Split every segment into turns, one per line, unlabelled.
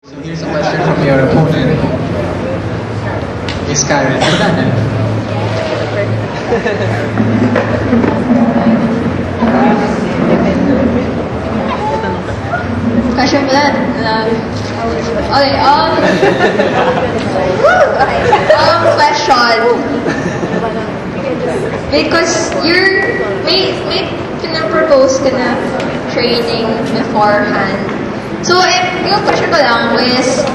So here's a question from your opponent. Miss Karen Aldana.
Question for that? Okay, question. Because may pinapropose ka na training beforehand. So, yung question ko lang is,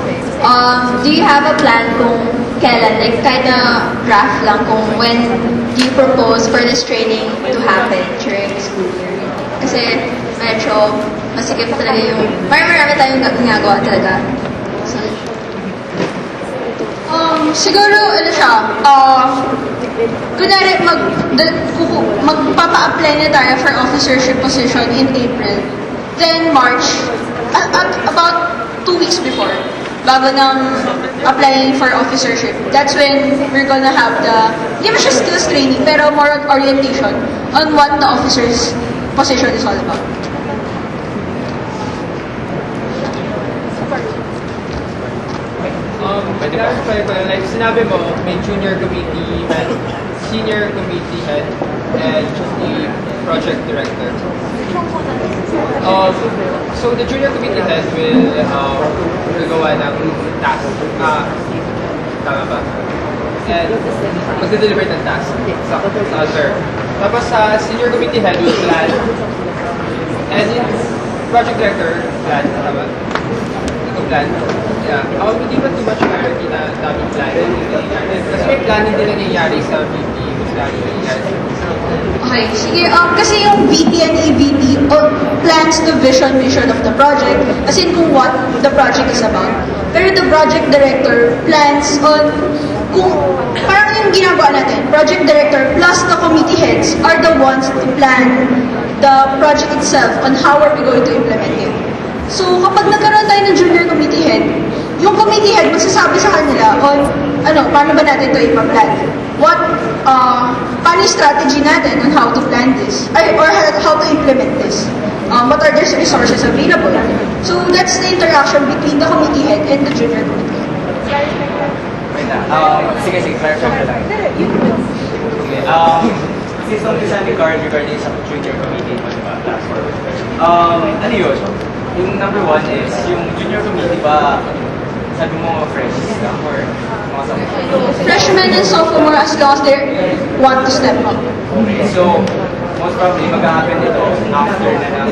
do you have a plan kung kailan? Like, kahit na draft lang kung when do you propose for this training to happen during the school year? Kasi medyo masikip talaga yung, marami tayong ginagawa talaga. So, siguro, ano siya, kunwari, magpapa-apply na tayo for officership position in April. Then March, about 2 weeks before, bago ng applying for officership. That's when we're gonna have hindi mo siya skills training, pero more on orientation on what the officer's position is all about.
Clarify ko, like sinabi mo, may junior committee head, senior committee head, and the project director. So the junior committee head will gawa ng task. Tama ba? And magde-deliver ng task. Sir. Tapos sa senior committee head will plan. And yung project director plan. Tama? Plan. Yeah. Hindi ba too much clarity na daming planning? Kasi may planning din nangyayari sa VP.
Okay, sige. Kasi yung VP and AVP plans the vision of the project, as in kung what the project is about. Pero the project director plans on kung parang yung ginagawa natin, project director plus the committee heads are the ones to plan the project itself on how are we going to implement it. So, kapag nagkaroon tayo ng junior committee head, yung committee head magsasabi sa kanila on, paano ba natin ito ipaplan? Paano yung strategy natin on how to plan this? Or how to implement this? What are the resources available? So, that's the interaction between the committee head and the junior committee head.
Sige, clarify ko lang. Okay, since nung design ni Carl regarding sa junior committee, platform, ano yun? Yung number 1 is, yung junior committee ba, sabi mo fresh lang or mga sophomore?
Freshmen and sophomore as long as they want to step up.
Okay, so, most probably mag-happen ito after na ng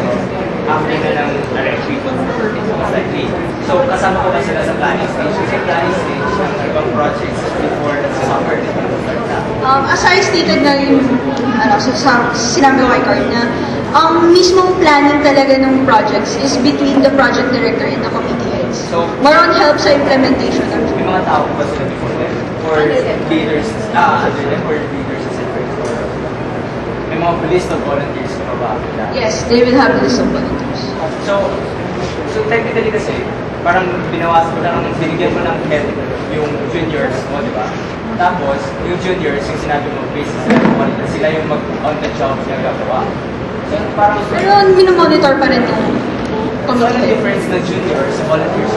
week of most likely. So, kasama ko ba sila sa planning stage? Kasi planning stage ng ibang projects before sa summer.
As I stated na yung, sinabi ko kay Carl na, ang mismong planning talaga ng projects is between the project director and the committee heads.
So,
more on help sa implementation ng
may mga tao ba sila before them? Or leaders, other than or leaders is separate? Or may mga list of volunteers ka ba?
Yes, they will have a list of volunteers.
So technically kasi, parang binigyan mo ng head yung juniors mo, di ba? Tapos, yung juniors, yung sinabi mo, based sila yung on the job na gagawa. So, parang...
Pero minomonitor pa rin yung
So, anong
committee head.
difference na juniors sa volunteers?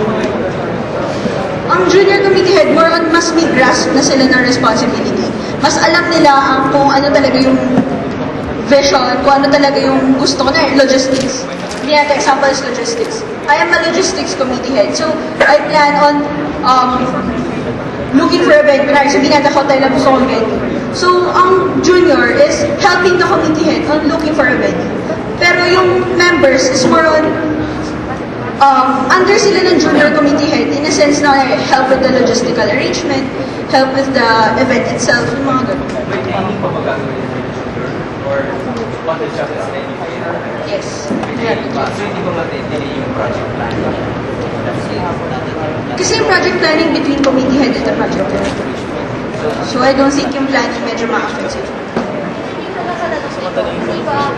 Ang junior committee head, more on mas may grasp na sila ng responsibility. Mas alam nila kung ano talaga yung vision, kung ano talaga yung gusto ko na logistics. Hindi natin example is logistics. I am a logistics committee head. So, I plan on looking for a venue. Kunwari, sabihin natin hotel na gusto kong venue. So, ang junior is helping the committee head on looking for a venue. Pero yung members is more on under sila ng junior committee head in a sense na help with the logistical arrangement, help with the event itself, yung mga ganun.
May training pa magagawin yung junior? Or on the job is ready?
Yes.
So, hindi ba matindi yung project plan?
Kasi yung project planning between committee head and the project director. So I don't think yung planning medyo ma-affect sila.
Di ba,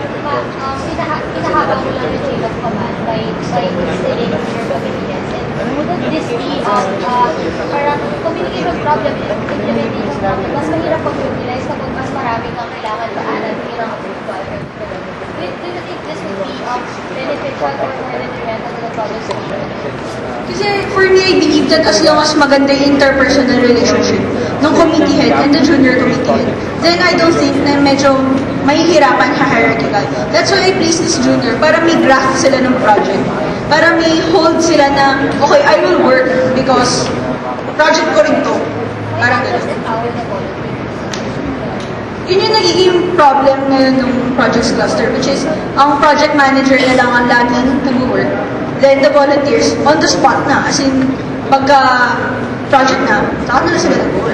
pinahabang mo lang yung chain of command by instilling your committees. And wouldn't this be parang communication problem, implementation problem, mas mahirap pag-utilize kapag mas marami kang kailangan paanan, hirang approval. Do you think this would be beneficial or more detrimental to the public?
Kasi for me, I believe that as long as maganda yung interpersonal relationship ng committee head and the junior committee head, then I don't think na medyo mahihirapan siya hierarchical. That's why I place this junior, para may grasp sila ng project. Para may hold sila na, okay, I will work because project ko rin to. Parang gano'n. Yun yung nagiging problem ngayon ng projects cluster, which is, ang project manager na lang ang laging nag-work. Then the volunteers, on the spot na. As in, pagka project na, saan na sila nag-work.